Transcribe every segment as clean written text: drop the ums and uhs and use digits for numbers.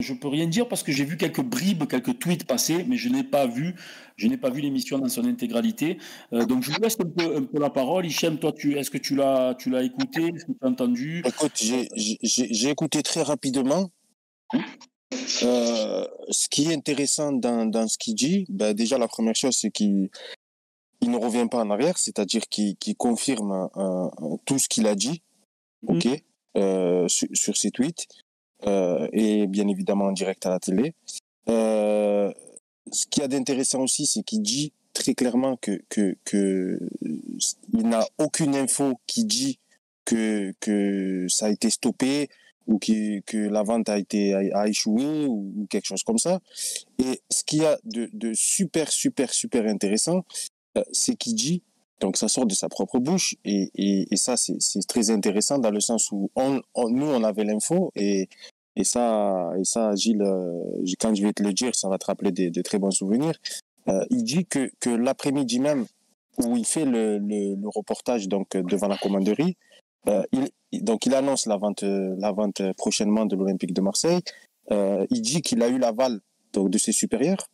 je peux rien dire parce que j'ai vu quelques bribes, quelques tweets passer, mais je n'ai pas vu l'émission dans son intégralité. Donc je vous laisse un peu la parole. Hichem, toi, est-ce que tu l'as écouté, est-ce que tu as entendu? Écoute, j'ai écouté très rapidement. Ce qui est intéressant dans ce qu'il dit, ben déjà la première chose, c'est qu'il ne revient pas en arrière, c'est-à-dire qu'il confirme tout ce qu'il a dit, ok, sur ses tweets, et bien évidemment en direct à la télé. Ce qu'il y a d'intéressant aussi, c'est qu'il dit très clairement que il n'a aucune info qui dit que ça a été stoppé ou que la vente a échoué ou quelque chose comme ça. Et ce qu'il y a de super intéressant, c'est qu'il dit, donc ça sort de sa propre bouche, et ça c'est très intéressant dans le sens où nous on avait l'info, et ça Gilles, quand je vais te le dire, ça va te rappeler de très bons souvenirs. Il dit que l'après-midi même où il fait le reportage donc devant la commanderie, il annonce la vente prochainement de l'Olympique de Marseille. Il dit qu'il a eu l'aval donc de ses supérieurs.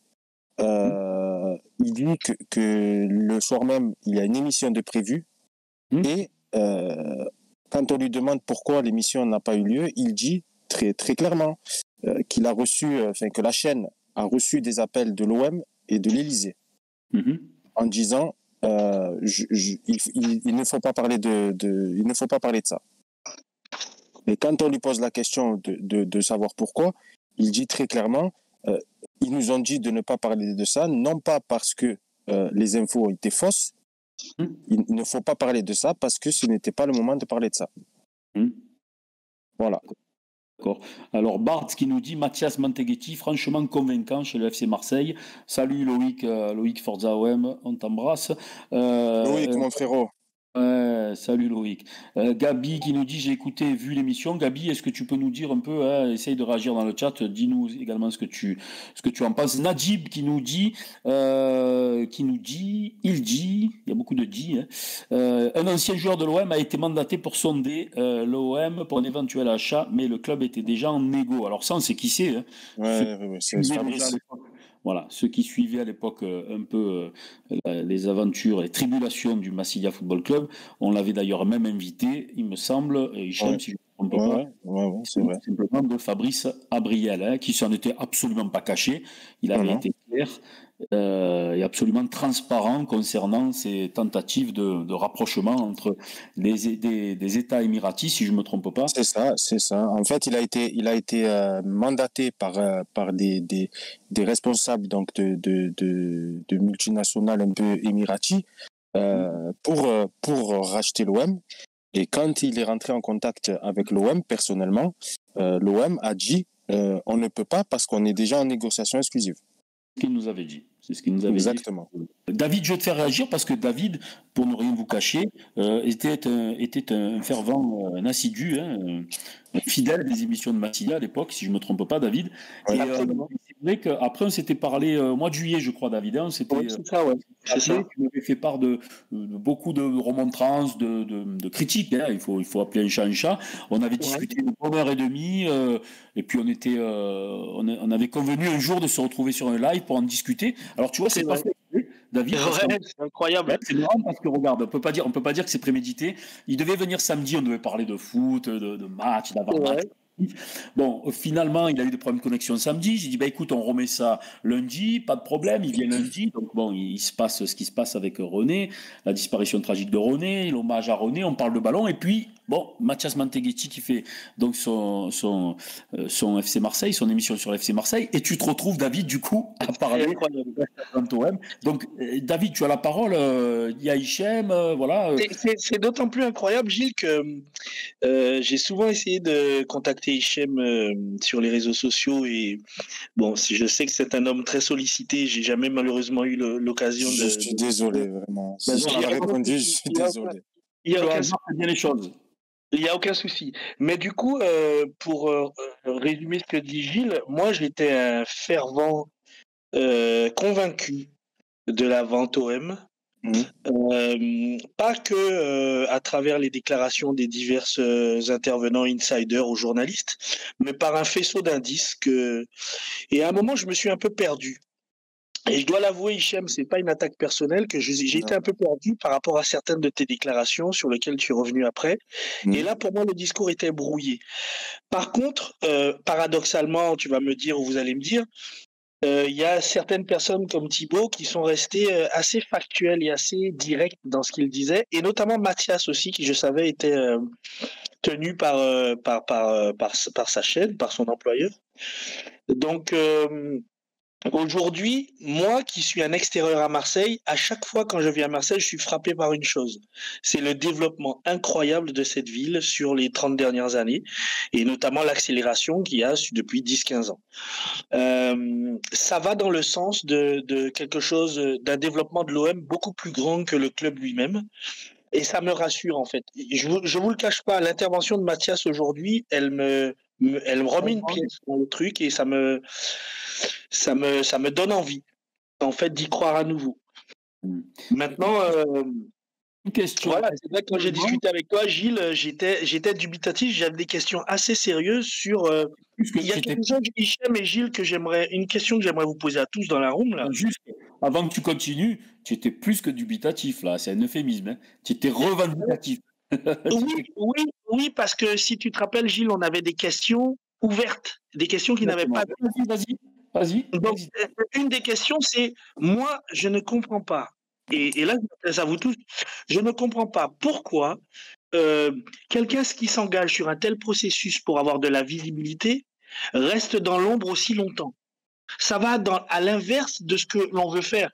Il dit que le soir même, il y a une émission de prévue. Et quand on lui demande pourquoi l'émission n'a pas eu lieu, il dit très très clairement qu'il a reçu, que la chaîne a reçu des appels de l'OM et de l'Élysée en disant il ne faut pas parler il ne faut pas parler de ça. Et quand on lui pose la question de savoir pourquoi, il dit très clairement ils nous ont dit de ne pas parler de ça, non pas parce que les infos étaient fausses, il ne faut pas parler de ça parce que ce n'était pas le moment de parler de ça. Voilà. D'accord. Alors Bart qui nous dit Mathias Manteghetti, franchement convaincant chez le FC Marseille. Salut Loïc Forza OM, on t'embrasse. Loïc, mon frérot. Salut Loïc. Gabi qui nous dit j'ai écouté et vu l'émission. Gabi, est-ce que tu peux nous dire un peu, essaye de réagir dans le chat, dis-nous également ce que tu en penses. Najib qui nous dit, il y a beaucoup de dit, un ancien joueur de l'OM a été mandaté pour sonder l'OM pour un éventuel achat, mais le club était déjà en négo. Alors ça, on sait qui c'est. Hein. Ouais, c'est Fabrice. Voilà, ceux qui suivaient à l'époque un peu les aventures, les tribulations du Massilia Football Club, on l'avait d'ailleurs même invité, il me semble, Hichem, si je ne me trompe pas, c'est vrai. Simplement de Fabrice Abriel, qui s'en était absolument pas caché, il avait été clair et absolument transparent concernant ces tentatives de rapprochement entre des États émiratis, si je ne me trompe pas. C'est ça. En fait, il a été mandaté par des responsables donc de multinationales un peu émiratis pour racheter l'OM. Et quand il est rentré en contact avec l'OM personnellement, l'OM a dit on ne peut pas parce qu'on est déjà en négociation exclusive. C'est ce qu'il nous avait dit. C'est ce qu'il nous avait Exactement. dit. David, je vais te faire réagir parce que David, pour ne rien vous cacher, était un fervent, un assidu, un fidèle des émissions de Massilia à l'époque, si je ne me trompe pas, David. Ouais, et c'est vrai qu'après, on s'était parlé au mois de juillet, je crois, David. Hein, c'est ça, ouais. C'est ça. Tu m'avais fait part de beaucoup de remontrances, de critiques. Hein, il faut appeler un chat un chat. On avait discuté une bonne heure et demie, et puis on avait convenu un jour de se retrouver sur un live pour en discuter. Alors tu vois, c'est pas fait, David. C'est incroyable. C'est marrant parce que regarde, on peut pas dire que c'est prémédité. Il devait venir samedi, on devait parler de foot, de match, d'avant-match. Bon, finalement, il a eu des problèmes de connexion samedi. J'ai dit, écoute, on remet ça lundi, pas de problème, il vient lundi. Donc bon, il se passe ce qui se passe avec René, la disparition tragique de René, l'hommage à René, on parle de ballon, et puis, bon, Mathias Manteghetti qui fait donc son FC Marseille, son émission sur l'FC Marseille, et tu te retrouves, David, du coup, à parler d'OM. Donc, David, tu as la parole, il y a Hichem, voilà. C'est d'autant plus incroyable, Gilles, que j'ai souvent essayé de contacter Hichem sur les réseaux sociaux, et bon, je sais que c'est un homme très sollicité, j'ai jamais malheureusement eu l'occasion de... Je suis désolé, vraiment. Si je t'ai répondu, je suis désolé. Il y a aucun souci. Bien les choses. Il n'y a aucun souci. Mais du coup, pour résumer ce que dit Gilles, moi j'étais un fervent convaincu de la vente OM. Pas que à travers les déclarations des divers intervenants insiders ou journalistes, mais par un faisceau d'indices et à un moment, je me suis un peu perdu. Et je dois l'avouer, Hichem, c'est pas une attaque personnelle, que j'ai été un peu perdu par rapport à certaines de tes déclarations sur lesquelles tu es revenu après. Et là, pour moi, le discours était brouillé. Par contre, paradoxalement, tu vas me dire ou vous allez me dire, il y a certaines personnes comme Thibaut qui sont restées assez factuelles et assez directes dans ce qu'ils disaient, et notamment Mathias aussi, qui je savais était tenu par sa chaîne, par son employeur. Donc aujourd'hui, moi qui suis un extérieur à Marseille, à chaque fois quand je viens à Marseille, je suis frappé par une chose. C'est le développement incroyable de cette ville sur les 30 dernières années, et notamment l'accélération qu'il y a depuis 10-15 ans. Ça va dans le sens de quelque chose, d'un développement de l'OM beaucoup plus grand que le club lui-même. Et ça me rassure en fait. Je vous le cache pas, l'intervention de Mathias aujourd'hui, elle me remet une pièce dans le truc et ça me donne envie, en fait, d'y croire à nouveau. Maintenant, une question. Voilà, c'est vrai que quand j'ai discuté avec toi, Gilles, j'étais dubitatif, j'avais des questions assez sérieuses sur. Il y a quelque chose, Hichem et Gilles, une question que j'aimerais vous poser à tous dans la room là. Juste, avant que tu continues, tu étais plus que dubitatif là, c'est un euphémisme. Hein. Tu étais revendicatif. Oui, parce que si tu te rappelles, Gilles, on avait des questions ouvertes, des questions qui n'avaient pas. Vas-y. Donc, une des questions, c'est moi, je ne comprends pas. Et là, je m'adresse à vous tous. Je ne comprends pas pourquoi quelqu'un qui s'engage sur un tel processus pour avoir de la visibilité reste dans l'ombre aussi longtemps. Ça va à l'inverse de ce que l'on veut faire.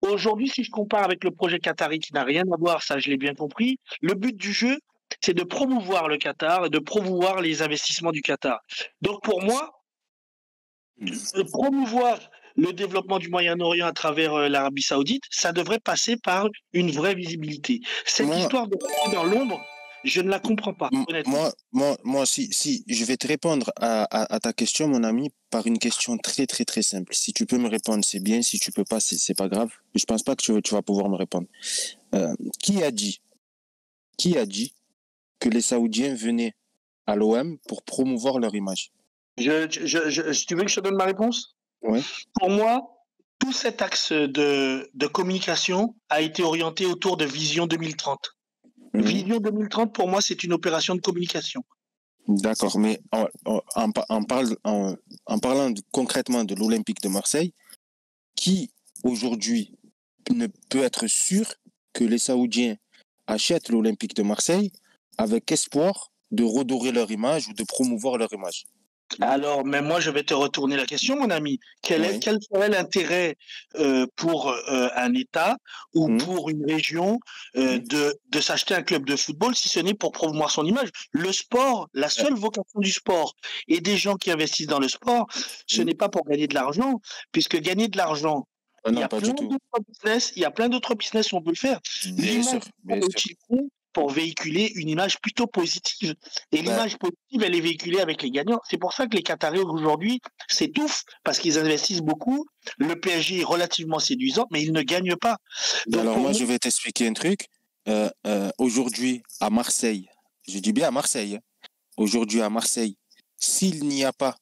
Aujourd'hui, si je compare avec le projet qatari qui n'a rien à voir, ça je l'ai bien compris, le but du jeu, c'est de promouvoir le Qatar et de promouvoir les investissements du Qatar. Donc pour moi, promouvoir le développement du Moyen-Orient à travers l'Arabie Saoudite, ça devrait passer par une vraie visibilité. Cette histoire de rester dans l'ombre, je ne la comprends pas, honnêtement. Moi, si je vais te répondre à ta question, mon ami, par une question très, très, très simple. Si tu peux me répondre, c'est bien. Si tu peux pas, c'est pas grave. Je pense pas que tu vas pouvoir me répondre. Qui a dit que les Saoudiens venaient à l'OM pour promouvoir leur image? Tu veux que je te donne ma réponse? Oui. Pour moi, tout cet axe de communication a été orienté autour de Vision 2030. Vision 2030, pour moi, c'est une opération de communication. D'accord, mais en parlant concrètement de l'Olympique de Marseille, qui aujourd'hui ne peut être sûr que les Saoudiens achètent l'Olympique de Marseille avec espoir de redorer leur image ou de promouvoir leur image? Alors, mais moi, je vais te retourner la question, mon ami. Quel serait l'intérêt pour un État ou pour une région de s'acheter un club de football si ce n'est pour promouvoir son image? Le sport, la seule vocation du sport et des gens qui investissent dans le sport, ce n'est pas pour gagner de l'argent, puisque gagner de l'argent, il y a plein d'autres business où on peut le faire. Bien sûr. Pour véhiculer une image plutôt positive. Et l'image positive, elle est véhiculée avec les gagnants. C'est pour ça que les Qataris aujourd'hui s'étouffent, parce qu'ils investissent beaucoup. Le PSG est relativement séduisant, mais ils ne gagnent pas. Donc, alors moi, je vais t'expliquer un truc. Aujourd'hui, à Marseille, je dis bien à Marseille, aujourd'hui à Marseille, s'il n'y a pas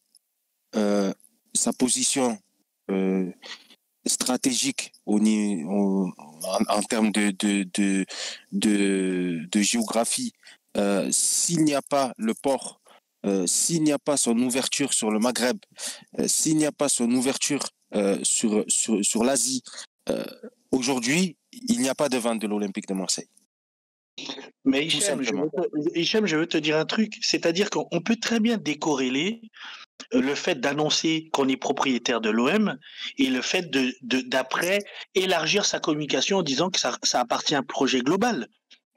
sa position stratégique en termes de géographie, s'il n'y a pas le port, s'il n'y a pas son ouverture sur le Maghreb, s'il n'y a pas son ouverture sur l'Asie, aujourd'hui, il n'y a pas de vente de l'Olympique de Marseille. Mais Hichem, je veux te dire un truc, c'est-à-dire qu'on peut très bien décorréler le fait d'annoncer qu'on est propriétaire de l'OM et le fait d'après élargir sa communication en disant que ça appartient à un projet global.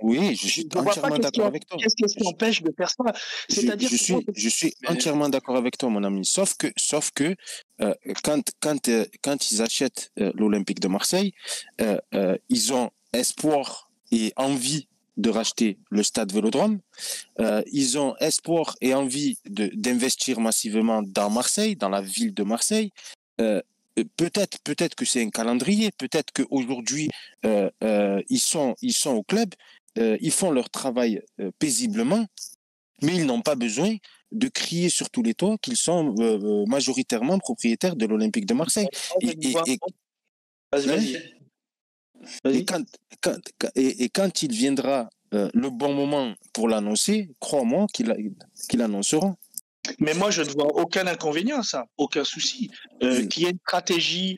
Oui, je suis entièrement d'accord avec toi. Qu'est-ce qui empêche de faire ça? C'est-à-dire je suis entièrement d'accord avec toi, mon ami. Sauf que quand ils achètent l'Olympique de Marseille, ils ont espoir et envie de racheter le stade Vélodrome. Ils ont espoir et envie d'investir massivement dans Marseille, dans la ville de Marseille. peut-être que c'est un calendrier, peut-être qu'aujourd'hui, ils sont au club, ils font leur travail paisiblement, mais ils n'ont pas besoin de crier sur tous les toits qu'ils sont majoritairement propriétaires de l'Olympique de Marseille. Vas-y, Hein? vas-y. Et Vas-y. quand il viendra le bon moment pour l'annoncer, crois-moi qu'ils l'annonceront. Mais moi, je ne vois aucun inconvénient à ça, aucun souci. Qu'il y ait une stratégie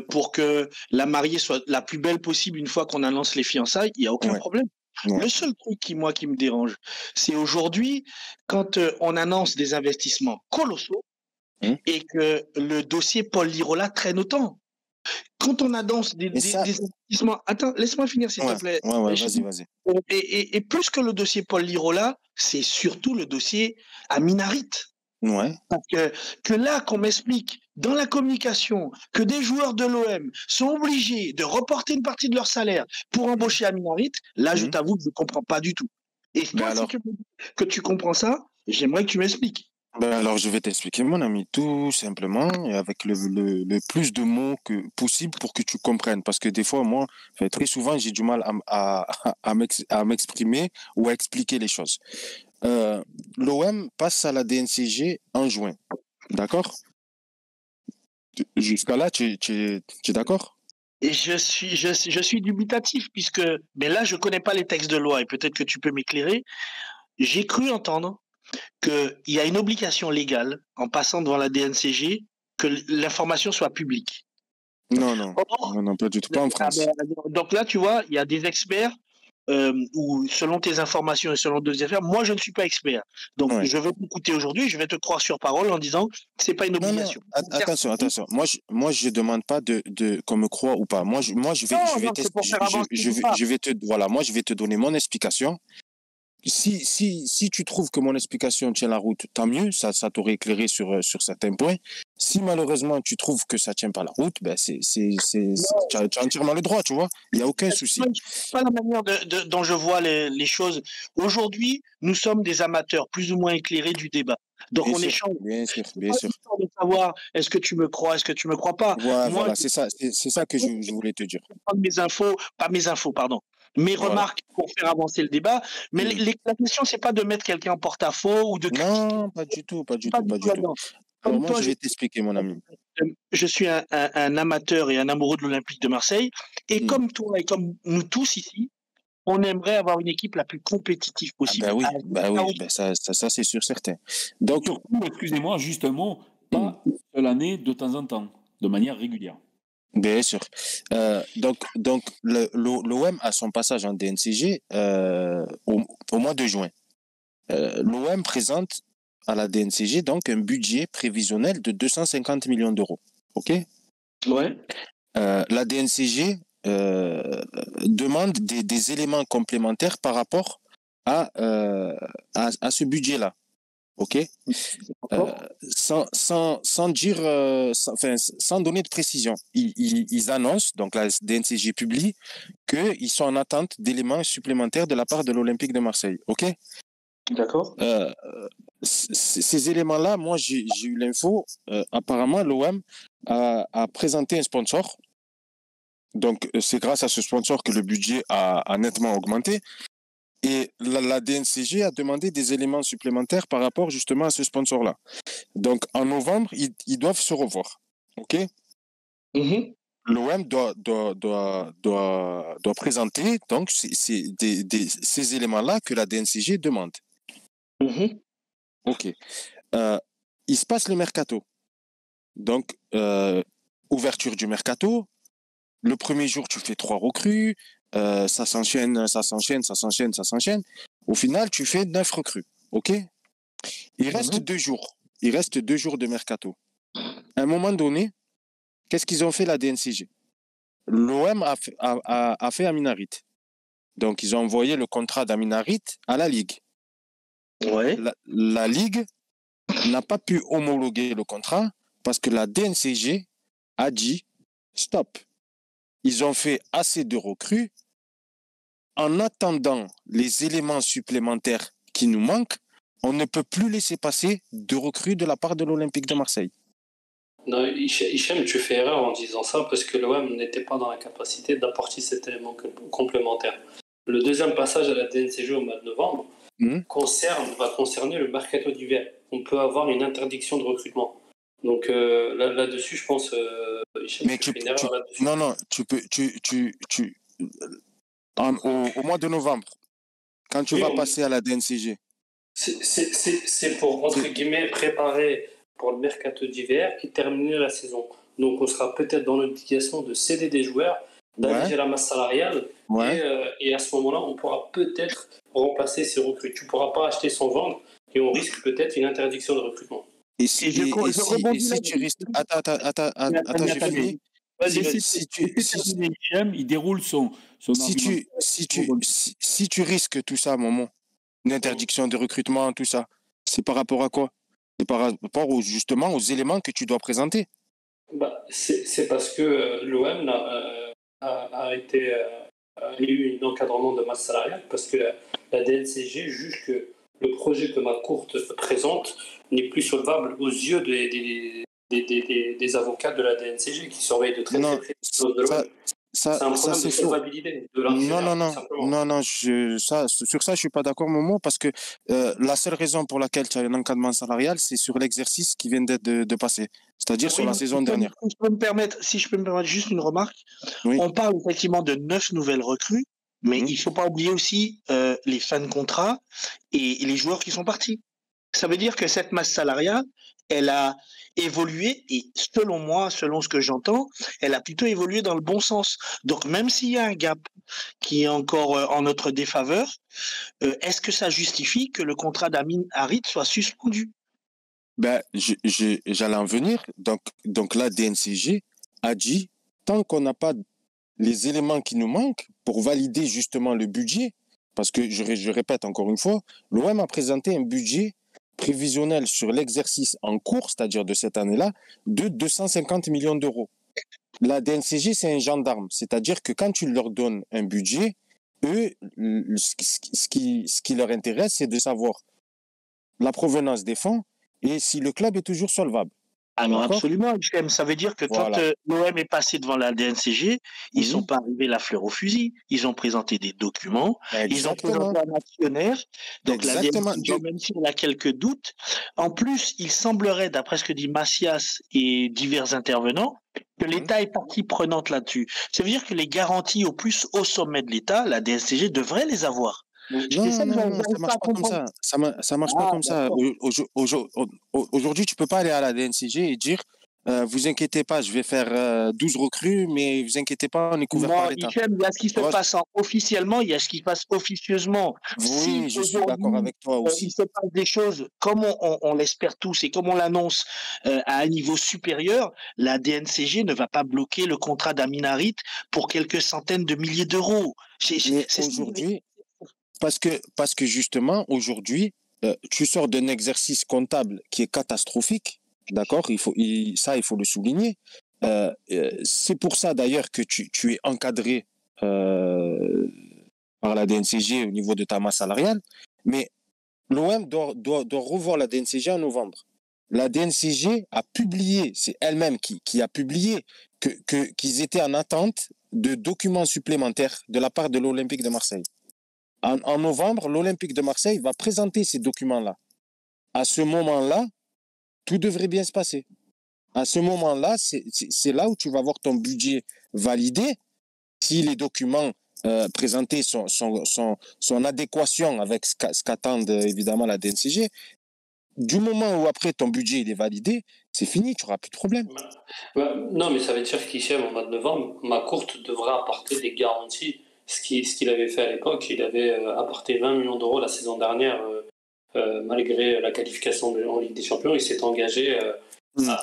pour que la mariée soit la plus belle possible une fois qu'on annonce les fiançailles, il n'y a aucun Ouais. problème. Ouais. Le seul truc qui me dérange, c'est aujourd'hui, quand on annonce des investissements colossaux et que le dossier Paul Lirola traîne autant. Quand on annonce des investissements... Attends, laisse-moi finir, s'il te plaît. Ouais, vas-y. Et plus que le dossier Paul Lirola, c'est surtout le dossier Aminarit. Ouais. Parce que là, qu'on m'explique dans la communication que des joueurs de l'OM sont obligés de reporter une partie de leur salaire pour embaucher Aminarit, là, je t'avoue que je ne comprends pas du tout. Et toi, alors, si tu me dis que tu comprends ça, j'aimerais que tu m'expliques. Alors, je vais t'expliquer, mon ami, tout simplement, et avec le plus de mots que possible pour que tu comprennes. Parce que des fois, moi, très souvent, j'ai du mal à m'exprimer ou à expliquer les choses. L'OM passe à la DNCG en juin. D'accord? Jusqu'à là, tu es d'accord? Et je suis dubitatif puisque, mais là, je connais pas les textes de loi et peut-être que tu peux m'éclairer. J'ai cru entendre qu'il y a une obligation légale en passant devant la DNCG que l'information soit publique. Non, pas du tout, pas en France. Donc là, tu vois, il y a des experts où, selon tes informations et selon d'autres affaires, moi, je ne suis pas expert. Donc, je veux t'écouter aujourd'hui, je vais te croire sur parole en disant que c'est pas une obligation. Non, attention. Moi, je demande pas qu'on me croit ou pas. Moi, je vais te donner mon explication. Si tu trouves que mon explication tient la route, tant mieux, ça t'aurait éclairé sur certains points. Si malheureusement tu trouves que ça tient pas la route, ben tu as entièrement le droit, tu vois. Il n'y a aucun souci. C'est pas la manière dont je vois les choses. Aujourd'hui, nous sommes des amateurs plus ou moins éclairés du débat. Donc on échange. Bien sûr. De savoir est-ce que tu me crois, est-ce que tu me crois pas. Voilà, c'est ça que je voulais te dire. Mes remarques pour faire avancer le débat. Mais la question, c'est pas de mettre quelqu'un en porte-à-faux ou de critiquer. Non, pas du tout. Alors moi, je vais t'expliquer, mon ami. Je suis un amateur et un amoureux de l'Olympique de Marseille. Et comme toi et comme nous tous ici, on aimerait avoir une équipe la plus compétitive possible. Ça c'est sûr, certain. Donc, surtout, excusez-moi, juste un mot, pas une seule année, de temps en temps, de manière régulière. Bien sûr. Donc l'OM a son passage en DNCG au mois de juin. L'OM présente à la DNCG donc un budget prévisionnel de 250 millions d'euros. OK? Ouais. La DNCG demande des éléments complémentaires par rapport à ce budget-là. OK? Sans donner de précision. Ils annoncent, donc la DNCG publie, qu'ils sont en attente d'éléments supplémentaires de la part de l'Olympique de Marseille. OK? D'accord. Ces éléments-là, moi, j'ai eu l'info. Apparemment, l'OM a présenté un sponsor. Donc, c'est grâce à ce sponsor que le budget a nettement augmenté. Et la DNCG a demandé des éléments supplémentaires par rapport justement à ce sponsor-là. Donc, en novembre, ils doivent se revoir. OK? L'OM doit présenter donc ces éléments-là que la DNCG demande. OK. Il se passe le mercato. Donc, ouverture du mercato. Le premier jour, tu fais 3 recrues. Ça s'enchaîne. Au final, tu fais 9 recrues. OK? Il reste 2 jours. Il reste 2 jours de mercato. À un moment donné, qu'est-ce qu'ils ont fait, la DNCG? L'OM a fait Aminarit. Donc, ils ont envoyé le contrat d'Aminarit à la Ligue. Ouais. La Ligue n'a pas pu homologuer le contrat parce que la DNCG a dit stop. Ils ont fait assez de recrues. En attendant les éléments supplémentaires qui nous manquent, on ne peut plus laisser passer de recrues de la part de l'Olympique de Marseille. Non, Hichem, tu fais erreur en disant ça parce que l'OM n'était pas dans la capacité d'apporter cet élément complémentaire. Le deuxième passage à la DNCG au mois de novembre va concerner le mercato d'hiver. On peut avoir une interdiction de recrutement. Donc là-dessus, je pense, Hichem, Mais tu fais une erreur là-dessus. non, au mois de novembre, quand tu vas passer à la DNCG. C'est pour, entre guillemets, préparer pour le mercato d'hiver et terminer la saison. Donc on sera peut-être dans l'obligation de céder des joueurs, d'alléger la masse salariale, et à ce moment-là, on pourra peut-être remplacer ces recrues. Tu ne pourras pas acheter sans vendre et on risque peut-être une interdiction de recrutement. Et si tu risques... Attends, j'ai fini. Il déroule son si tu risques tout ça, Momo, une interdiction de recrutement, tout ça, c'est par rapport à quoi? C'est par rapport justement aux éléments que tu dois présenter. C'est parce que l'OM a eu un encadrement de masse salariale, parce que la DNCG juge que le projet que Macourte présente n'est plus solvable aux yeux des avocats de la DNCG qui surveillent de très près les choses de l'OM. C'est un problème de solvabilité de Non, sur ça, je suis pas d'accord, Momo, parce que la seule raison pour laquelle tu as un encadrement salarial, c'est sur l'exercice qui vient de passer, c'est-à-dire sur la saison dernière. Si je peux me permettre juste une remarque, on parle effectivement de 9 nouvelles recrues, mais il faut pas oublier aussi les fins de contrat et les joueurs qui sont partis. Ça veut dire que cette masse salariale, elle a évolué et selon moi, selon ce que j'entends, elle a plutôt évolué dans le bon sens. Donc même s'il y a un gap qui est encore en notre défaveur, est-ce que ça justifie que le contrat d'Amin Harit soit suspendu? J'allais en venir. Donc la DNCG a dit, tant qu'on n'a pas les éléments qui nous manquent pour valider justement le budget, parce que je répète encore une fois, l'OM a présenté un budget prévisionnel sur l'exercice en cours, c'est-à-dire de cette année-là, de 250 millions d'euros. La DNCG, c'est un gendarme, c'est-à-dire que quand tu leur donnes un budget, eux, ce qui leur intéresse, c'est de savoir la provenance des fonds et si le club est toujours solvable. Ah non, absolument, Hichem. Ça veut dire que quand l'OM est passé devant la DNCG, ils sont pas arrivés la fleur au fusil. Ils ont présenté des documents, ils ont présenté un actionnaire. Donc la DNCG, même si on a quelques doutes, en plus, il semblerait, d'après ce que dit Macias et divers intervenants, que l'État est partie prenante là-dessus. Ça veut dire que les garanties au plus haut sommet de l'État, la DNCG devrait les avoir. Non, ça marche pas comme ça. Ça marche pas comme ça. Aujourd'hui, tu peux pas aller à la DNCG et dire vous inquiétez pas, je vais faire 12 recrues, mais vous inquiétez pas, on est couvert par l'État. Il y a ce qui se passe officiellement, il y a ce qui se passe officieusement. Oui, je suis d'accord avec toi aussi. Il se passe des choses comme on l'espère tous et comme on l'annonce à un niveau supérieur, la DNCG ne va pas bloquer le contrat d'Amin Harit pour quelques centaines de milliers d'euros. Aujourd'hui, parce que justement, aujourd'hui, tu sors d'un exercice comptable qui est catastrophique, d'accord? Il faut le souligner. C'est pour ça d'ailleurs que tu es encadré par la DNCG au niveau de ta masse salariale. Mais l'OM doit revoir la DNCG en novembre. La DNCG a publié, c'est elle-même qui a publié qu'ils étaient en attente de documents supplémentaires de la part de l'Olympique de Marseille. En novembre, l'Olympique de Marseille va présenter ces documents-là. À ce moment-là, tout devrait bien se passer. À ce moment-là, c'est là où tu vas voir ton budget validé. Si les documents présentés sont en adéquation avec ce qu'attendent évidemment la DNCG, du moment où après ton budget il est validé, c'est fini, tu n'auras plus de problème. Non, mais ça veut dire qu'Hichem, au mois de novembre, Macourte devra apporter des garanties. Ce qu'il avait fait à l'époque, il avait apporté 20 millions d'euros la saison dernière, malgré la qualification en Ligue des Champions. Il s'est engagé à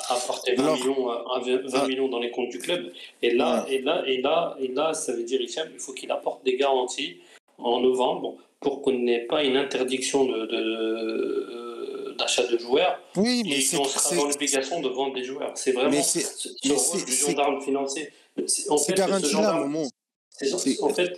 apporter 20 millions dans les comptes du club. Et là, ça veut dire, Hichem, il faut qu'il apporte des garanties en novembre pour qu'on n'ait pas une interdiction d'achat de joueurs. Oui, mais on sera dans l'obligation de vendre des joueurs. C'est vraiment ce rôle du gendarme financier. C'est garanti là, Momo.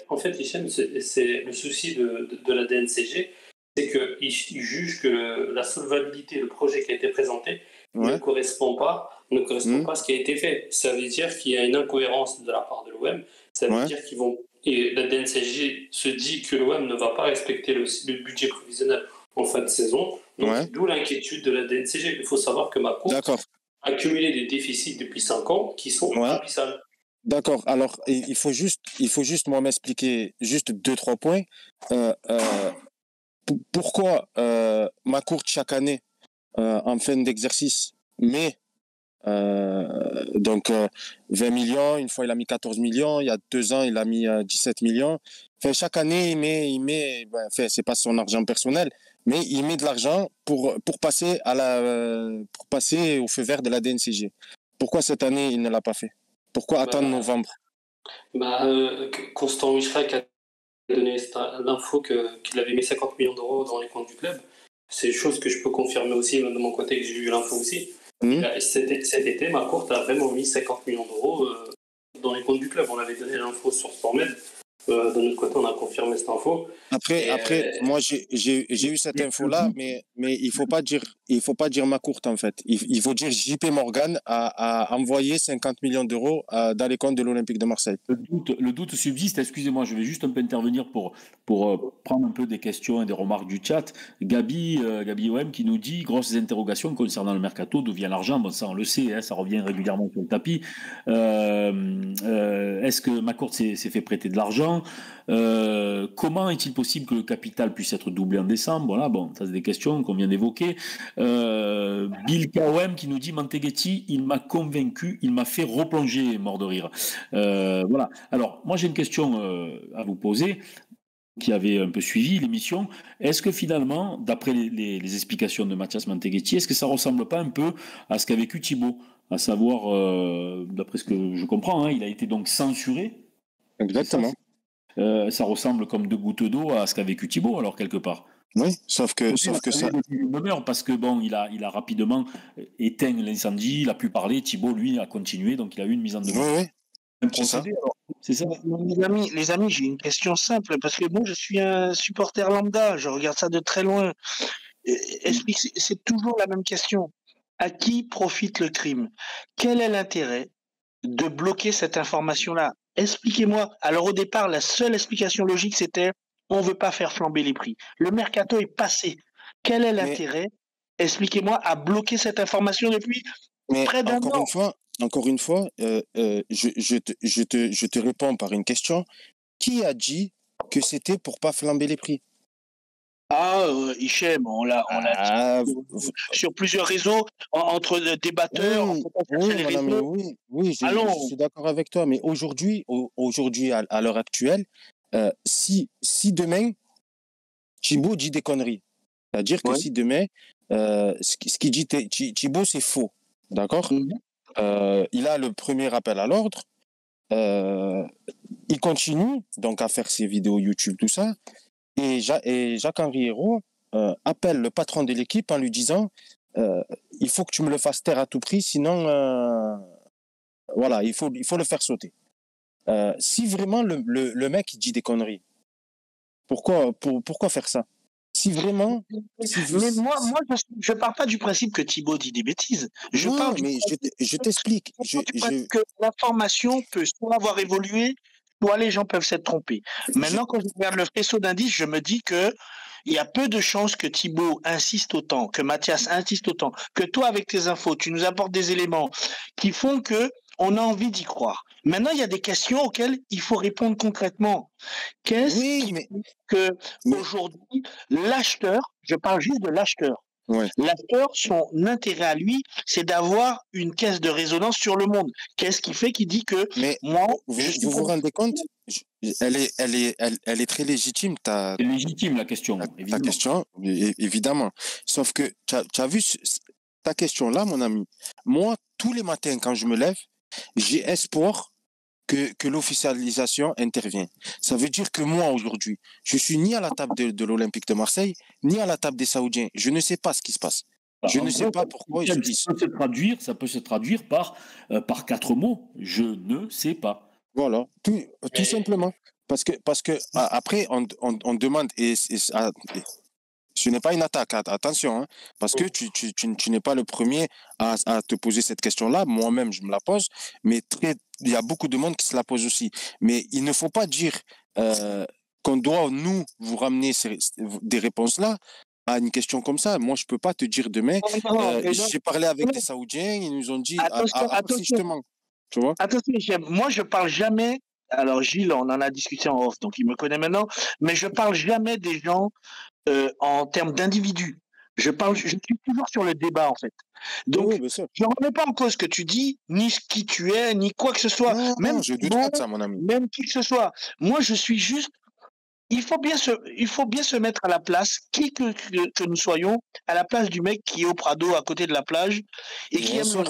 En fait, Hichem, c'est le souci de la DNCG, c'est qu'il juge que la solvabilité, le projet qui a été présenté, ne correspond pas ne correspond pas à ce qui a été fait. Ça veut dire qu'il y a une incohérence de la part de l'OM. Ça veut dire qu'ils vont... Et la DNCG se dit que l'OM ne va pas respecter le budget prévisionnel en fin de saison. Donc, d'où l'inquiétude de la DNCG. Il faut savoir que Macourt a accumulé des déficits depuis 5 ans qui sont abysses. D'accord. Alors, il faut juste moi m'expliquer juste 2-3 points. Pourquoi Macourt chaque année en fin d'exercice met 20 millions, une fois il a mis 14 millions, il y a 2 ans il a mis 17 millions. Enfin, chaque année il met c'est pas son argent personnel, mais il met de l'argent pour passer pour passer au feu vert de la DNCG. Pourquoi cette année il ne l'a pas fait? Pourquoi attendre novembre? Constant Wischrek a donné l'info qu'il avait mis 50 millions d'euros dans les comptes du club. C'est une chose que je peux confirmer aussi, même de mon côté, que j'ai eu l'info aussi. Cet été, Macourt a vraiment mis 50 millions d'euros dans les comptes du club. On avait donné l'info sur SportMed. De notre côté, on a confirmé cette info. Après, moi, j'ai eu cette info-là, mais il faut pas dire Macourt, en fait. Il faut dire JP Morgan a envoyé 50 millions d'euros dans les comptes de l'Olympique de Marseille. Le doute subsiste. Excusez-moi, je vais juste un peu intervenir pour prendre un peu des questions et des remarques du chat. Gabi OM qui nous dit grosses interrogations concernant le mercato, d'où vient l'argent. Bon, ça on le sait, hein, ça revient régulièrement sur le tapis. Est-ce que Macourt s'est fait prêter de l'argent? Comment est-il possible que le capital puisse être doublé en décembre? Voilà, bon, ça c'est des questions qu'on vient d'évoquer. Bill KOM qui nous dit Manteghetti, il m'a convaincu, il m'a fait replonger, mort de rire. Voilà. Alors, moi j'ai une question à vous poser, qui avait un peu suivi l'émission. Est-ce que finalement, d'après les explications de Mathias Manteghetti, est-ce que ça ressemble pas un peu à ce qu'a vécu Thibaut? À savoir, d'après ce que je comprends, hein, il a été donc censuré. Exactement. Ça ressemble comme 2 gouttes d'eau à ce qu'a vécu Thibaut, alors quelque part. Oui, sauf que ça. Parce que bon, il a rapidement éteint l'incendie, il a pu parler. Thibaut, lui, a continué, donc il a eu une mise en demeure. Oui. C'est ça. Les amis, j'ai une question simple parce que moi, je suis un supporter lambda, je regarde ça de très loin. C'est toujours la même question. À qui profite le crime? Quel est l'intérêt de bloquer cette information-là? Expliquez-moi. Alors au départ, la seule explication logique, c'était on ne veut pas faire flamber les prix. Le mercato est passé. Quel est l'intérêt, expliquez-moi, à bloquer cette information depuis près d'un an? Encore une fois, je te réponds par une question. Qui a dit que c'était pour pas flamber les prix? Hichem, on l'a dit sur plusieurs réseaux, entre débatteurs, oui, je suis d'accord avec toi, mais aujourd'hui, à l'heure actuelle, si demain, Thibaut dit des conneries, c'est-à-dire que si demain, ce qu'il dit Thibaut, c'est faux, d'accord? Il a le premier appel à l'ordre, il continue donc à faire ses vidéos YouTube, tout ça. Et Jacques-Henri Hérault appelle le patron de l'équipe en lui disant il faut que tu me le fasses taire à tout prix, sinon voilà, il faut le faire sauter. Si vraiment le mec il dit des conneries, pourquoi faire ça? Si vraiment... Mais moi, je pars pas du principe que Thibaut dit des bêtises. Je t'explique. Que l'information peut soit avoir évolué, soit les gens peuvent s'être trompés. Maintenant, quand je regarde le faisceau d'indices, je me dis que il y a peu de chances que Thibaut insiste autant, que Mathias insiste autant, que toi, avec tes infos, tu nous apportes des éléments qui font que on a envie d'y croire. Maintenant, il y a des questions auxquelles il faut répondre concrètement. Aujourd'hui, l'acheteur, je parle juste de l'acheteur, l'acheteur, son intérêt à lui, c'est d'avoir une caisse de résonance sur le monde. Qu'est-ce qui fait qu'il dit que vous vous rendez compte? Elle est très légitime. C'est légitime la question. Ta question, évidemment. Sauf que tu as vu ta question-là, mon ami. Moi, tous les matins, quand je me lève, j'ai espoir que l'officialisation intervient. Ça veut dire que moi, aujourd'hui, je suis ni à la table de l'Olympique de Marseille, ni à la table des Saoudiens. Je ne sais pas ce qui se passe. Je ne sais pas pourquoi ils se disent. Ça peut se traduire par 4 mots. Je ne sais pas. Voilà, tout simplement. Parce que après, on demande, Ce n'est pas une attaque, attention, hein, parce que tu n'es pas le premier à te poser cette question-là. Moi-même, je me la pose, mais il y a beaucoup de monde qui se la pose aussi. Mais il ne faut pas dire qu'on doit, nous, vous ramener des réponses-là à une question comme ça. Moi, je ne peux pas te dire demain. J'ai parlé avec des Saoudiens, ils nous ont dit, attention, justement, tu vois. Attention, moi, je parle jamais. Alors, Gilles, on en a discuté en off, donc il me connaît maintenant, mais je parle jamais des gens en termes d'individus. Je suis toujours sur le débat, en fait. Donc, je ne remets pas en cause ce que tu dis, ni ce qui tu es, ni quoi que ce soit. Non, je doute pas de ça, mon ami. Même qui que ce soit. Moi, je suis juste. Il faut bien se mettre à la place, qui que nous soyons, à la place du mec qui est au Prado, à côté de la plage, et qui aime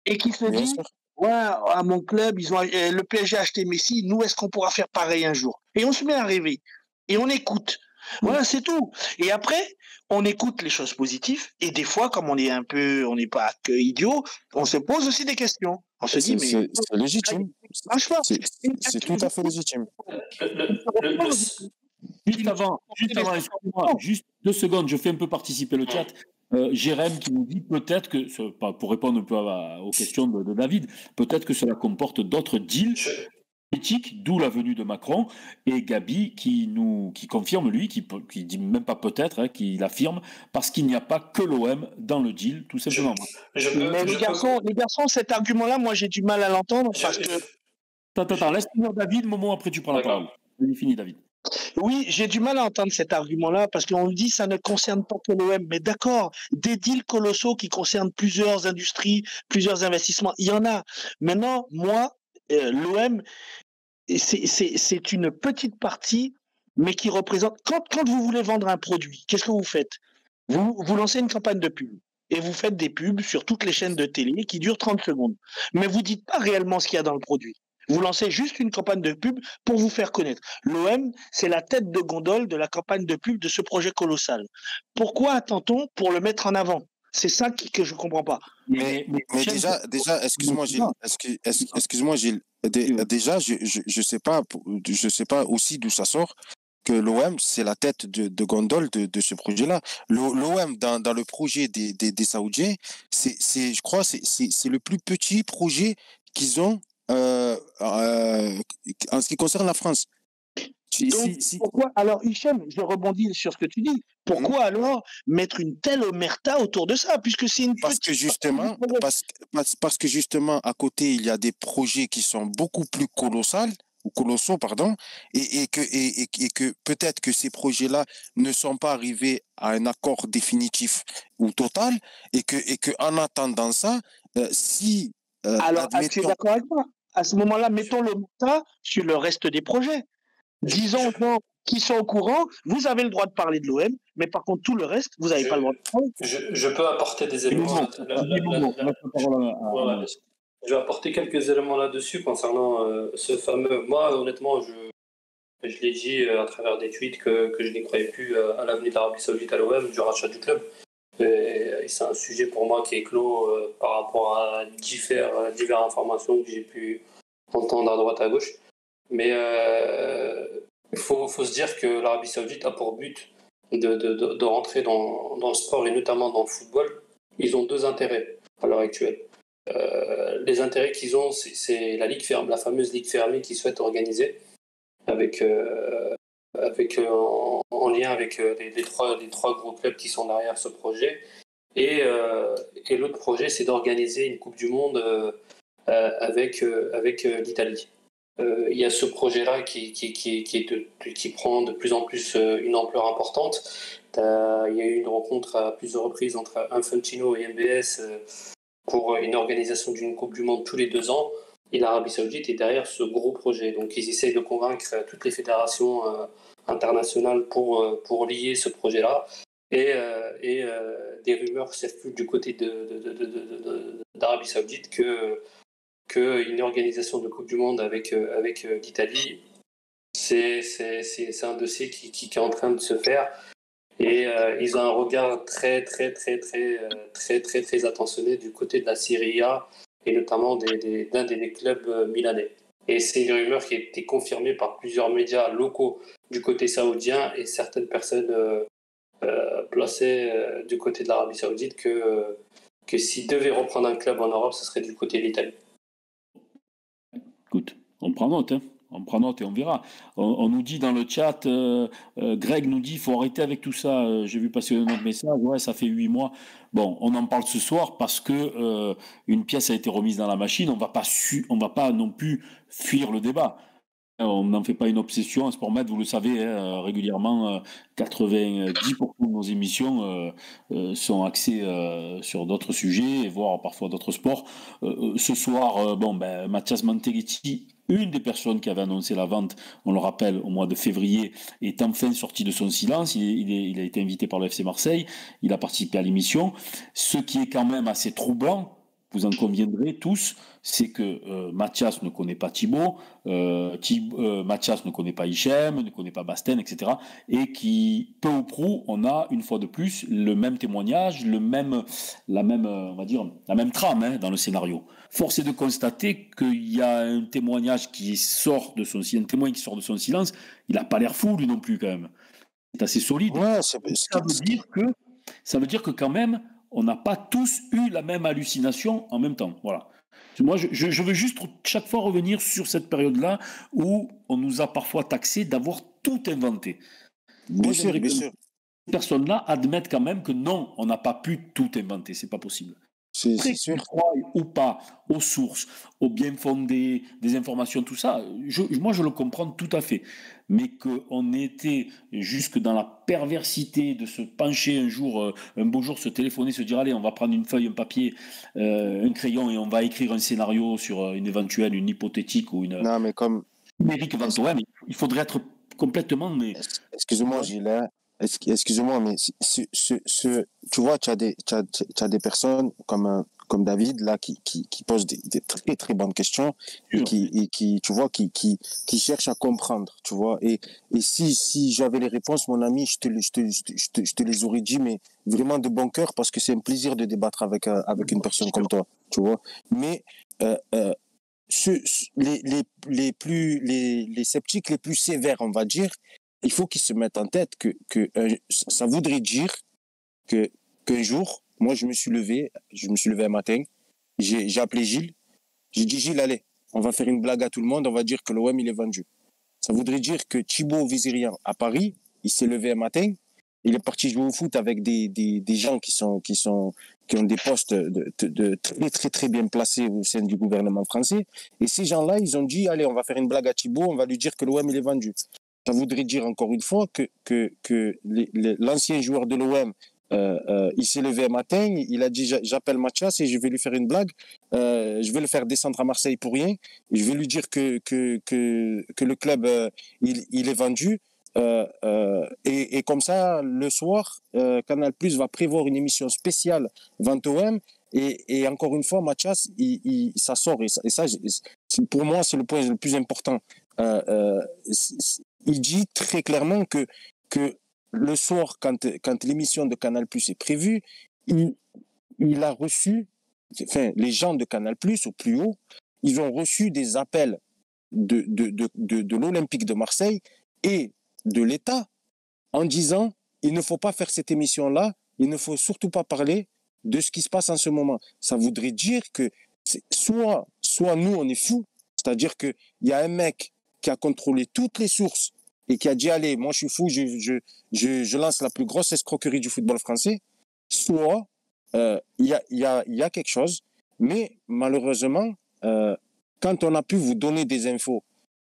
et qui se dit. Ouais, à mon club, le PSG a acheté Messi. Nous, est-ce qu'on pourra faire pareil un jour? Et on se met à rêver. Et on écoute. Voilà, c'est tout. Et après, on écoute les choses positives. Et des fois, comme on n'est pas que idiot, on se pose aussi des questions. On se dit, mais c'est légitime. C'est tout à fait légitime. Juste avant, excuse-moi, juste 2 secondes, je fais un peu participer le chat. Jérém qui nous dit peut-être que, pour répondre un peu aux questions de David, peut-être que cela comporte d'autres deals politiques, d'où la venue de Macron, et Gabi qui confirme, lui, qui dit même pas peut-être, hein, qui l'affirme, parce qu'il n'y a pas que l'OM dans le deal, tout simplement. Mais les garçons, cet argument-là, moi j'ai du mal à l'entendre parce que... Attends, laisse finir David, Momo, après tu prends la parole. Fini, David. Oui, j'ai du mal à entendre cet argument-là parce qu'on dit ça ne concerne pas que l'OM. Mais d'accord, des deals colossaux qui concernent plusieurs industries, plusieurs investissements, il y en a. Maintenant, moi, l'OM, c'est une petite partie, mais qui représente... Quand vous voulez vendre un produit, qu'est-ce que vous faites? Vous lancez une campagne de pub et vous faites des pubs sur toutes les chaînes de télé qui durent 30 secondes. Mais vous ne dites pas réellement ce qu'il y a dans le produit. Vous lancez juste une campagne de pub pour vous faire connaître. L'OM, c'est la tête de gondole de la campagne de pub de ce projet colossal. Pourquoi attend-on pour le mettre en avant? C'est ça que je ne comprends pas. Mais déjà, excuse-moi Gilles, excuse-moi Gilles, déjà, je sais pas aussi d'où ça sort que l'OM, c'est la tête de gondole de ce projet-là. L'OM, dans le projet des Saoudiens, je crois, c'est le plus petit projet qu'ils ont en ce qui concerne la France. Donc, pourquoi alors, Hichem, je rebondis sur ce que tu dis. Pourquoi alors mettre une telle omerta autour de ça, puisque c'est une parce que justement, à côté, il y a des projets qui sont beaucoup plus colossaux, pardon, et que peut-être que ces projets-là ne sont pas arrivés à un accord définitif ou total, et que en attendant ça, si alors, tu es d'accord avec moi? À ce moment-là, mettons le montant sur le reste des projets. Disons aux gens qui sont au courant, vous avez le droit de parler de l'OM, mais par contre, tout le reste, vous n'avez pas le droit de parler. Je peux apporter des éléments. Je vais apporter quelques éléments là-dessus concernant ce fameux. Moi, honnêtement, je l'ai dit à travers des tweets que je n'y croyais plus à l'avenir de l'Arabie Saoudite à l'OM, du rachat du club. Et c'est un sujet pour moi qui est clos par rapport à diverses informations que j'ai pu entendre à droite à gauche. Mais il faut se dire que l'Arabie Saoudite a pour but de rentrer dans le sport et notamment dans le football. Ils ont 2 intérêts à l'heure actuelle. Les intérêts qu'ils ont, c'est la ligue fermée, la fameuse ligue fermée qu'ils souhaitent organiser en lien avec les trois gros clubs qui sont derrière ce projet. Et l'autre projet, c'est d'organiser une Coupe du Monde avec l'Italie. Il y a ce projet-là qui prend de plus en plus une ampleur importante. Il y a eu une rencontre à plusieurs reprises entre Infantino et MBS pour une organisation d'une Coupe du Monde tous les 2 ans. Et l'Arabie Saoudite est derrière ce gros projet. Donc ils essayent de convaincre toutes les fédérations internationales pour lier ce projet-là. Et des rumeurs circulent du côté d'Arabie Saoudite qu'une organisation de Coupe du Monde avec l'Italie, c'est un dossier qui est en train de se faire. Et ils ont un regard très attentionné du côté de la Serie A et notamment d'un des clubs milanais. Et c'est une rumeur qui a été confirmée par plusieurs médias locaux du côté saoudien et certaines personnes placé du côté de l'Arabie Saoudite que s'il devait reprendre un club en Europe, ce serait du côté de l'Italie. Écoute, on prend note, hein. On prend note et on verra. On nous dit dans le chat, Greg nous dit, il faut arrêter avec tout ça. J'ai vu passer un autre message, ouais, ça fait 8 mois. Bon, on en parle ce soir parce que une pièce a été remise dans la machine. On va pas non plus fuir le débat. On n'en fait pas une obsession. Sportmed, vous le savez, hein, régulièrement, 90% de nos émissions sont axées sur d'autres sujets, voire parfois d'autres sports. Ce soir, Mathias Manteghetti, une des personnes qui avait annoncé la vente, on le rappelle, au mois de février, est enfin sorti de son silence. Il a été invité par le FC Marseille. Il a participé à l'émission. Ce qui est quand même assez troublant, vous en conviendrez tous, c'est que Mathias ne connaît pas Thibaut, Mathias ne connaît pas Hichem, ne connaît pas Basten, etc. Et qui, peu ou prou, on a une fois de plus le même témoignage, la même trame, hein, dans le scénario. Force est de constater qu'il y a un témoignage qui sort de son silence, un témoin qui sort de son silence. Il n'a pas l'air fou, lui non plus, quand même. C'est assez solide. Ouais, ça veut dire que quand même, on n'a pas tous eu la même hallucination en même temps. Voilà. Moi, je veux juste chaque fois revenir sur cette période-là où on nous a parfois taxé d'avoir tout inventé. Bien sûr. Ces personnes-là admettent quand même que non, on n'a pas pu tout inventer. C'est pas possible. C'est sûr. Croient ou pas aux sources, aux bien fondés, des informations, tout ça, moi je le comprends tout à fait. Mais qu'on était jusque dans la perversité de se pencher un jour, un beau jour, se téléphoner, se dire allez, on va prendre une feuille, un papier, un crayon et on va écrire un scénario sur une éventuelle, une hypothétique ou une numérique Vantoem. Il faudrait être complètement. Mais... Excuse-moi, Gilles. Excuse-moi, mais tu vois, tu as des personnes comme David là qui posent des très très bonnes questions et qui tu vois qui cherchent à comprendre, tu vois, et si j'avais les réponses, mon ami, je te les aurais dit, mais vraiment de bon cœur, parce que c'est un plaisir de débattre avec une personne comme toi, tu vois. Mais les sceptiques les plus sévères, on va dire, il faut qu'ils se mettent en tête que ça voudrait dire qu'un jour, moi je me suis levé un matin, j'ai appelé Gilles, j'ai dit Gilles, allez, on va faire une blague à tout le monde, on va dire que l'OM il est vendu. Ça voudrait dire que Thibaut Vizirian à Paris, il s'est levé un matin, il est parti jouer au foot avec des gens qui ont des postes de très très très bien placés au sein du gouvernement français, et ces gens-là, ils ont dit allez, on va faire une blague à Thibaut, on va lui dire que l'OM il est vendu. Ça voudrait dire encore une fois que l'ancien joueur de l'OM, il s'est levé un matin, il a dit j'appelle Mathias et je vais lui faire une blague, je vais le faire descendre à Marseille pour rien, et je vais lui dire que le club il est vendu, et comme ça le soir Canal+ va prévoir une émission spéciale Vente OM, et encore une fois Mathias ça sort, et ça pour moi c'est le point le plus important. Il dit très clairement que le soir, quand l'émission de Canal+ est prévue, il a reçu, enfin, les gens de Canal+, au plus haut, ils ont reçu des appels de l'Olympique de Marseille et de l'État en disant il ne faut pas faire cette émission-là, il ne faut surtout pas parler de ce qui se passe en ce moment. Ça voudrait dire que soit nous, on est fous, c'est-à-dire qu'il y a un mec qui a contrôlé toutes les sources et qui a dit allez, moi je suis fou, je lance la plus grosse escroquerie du football français, soit il y a quelque chose, mais malheureusement, quand on a pu vous donner des infos,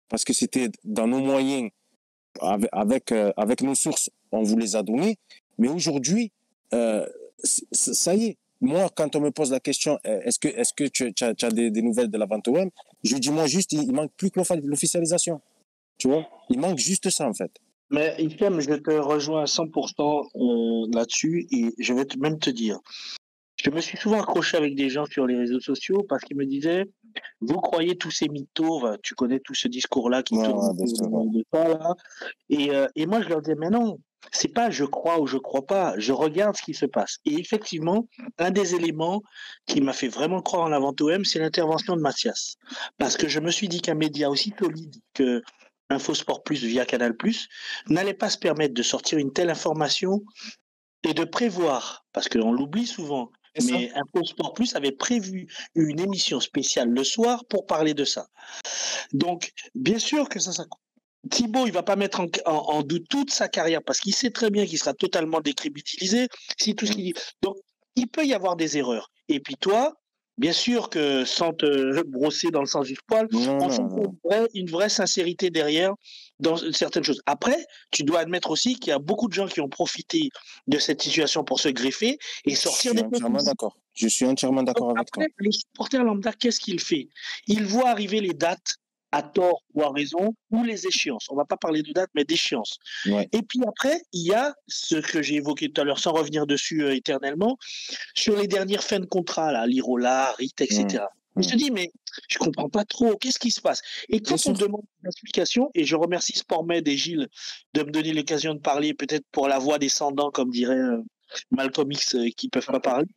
parce que c'était dans nos moyens, avec nos sources, on vous les a données, mais aujourd'hui, ça y est. Moi, quand on me pose la question, est-ce que tu as des nouvelles de la Vente OM, je dis moi juste, il manque plus que l'officialisation. Tu vois, il manque juste ça en fait. Mais Hichem, je te rejoins à 100% là-dessus, et je vais même te dire, je me suis souvent accroché avec des gens sur les réseaux sociaux parce qu'ils me disaient, vous croyez tous ces mythos, tu connais tout ce discours-là qui tourne de ça là, et moi je leur disais, mais non, c'est pas je crois ou je crois pas, je regarde ce qui se passe. Et effectivement, un des éléments qui m'a fait vraiment croire en la Vente OM, c'est l'intervention de Mathias, parce que je me suis dit qu'un média aussi solide que Infosport Plus via Canal+, n'allait pas se permettre de sortir une telle information et de prévoir, parce qu'on l'oublie souvent, mais Info Sport Plus avait prévu une émission spéciale le soir pour parler de ça. Donc, bien sûr que ça Thibaut, il va pas mettre en doute toute sa carrière parce qu'il sait très bien qu'il sera totalement décrédibilisé si tout ce qu'il dit. Donc, il peut y avoir des erreurs. Et puis toi, bien sûr que sans te brosser dans le sens du poil, on sent une vraie sincérité derrière dans certaines choses. Après, tu dois admettre aussi qu'il y a beaucoup de gens qui ont profité de cette situation pour se greffer et sortir des d'accord. Je suis entièrement d'accord avec toi. Le supporter lambda, qu'est-ce qu'il fait? Il voit arriver les dates à tort ou à raison, ou les échéances. On ne va pas parler de date, mais d'échéances. Ouais. Et puis après, il y a ce que j'ai évoqué tout à l'heure, sans revenir dessus éternellement, sur les dernières fins de contrat, là, l'Irola, RIT, etc. On se dit, mais je ne comprends pas trop, qu'est-ce qui se passe? Et quand on demande une explication, et je remercie SportMed et Gilles de me donner l'occasion de parler, peut-être pour la voix descendant, comme dirait Malcolm X, qui ne peuvent pas parler,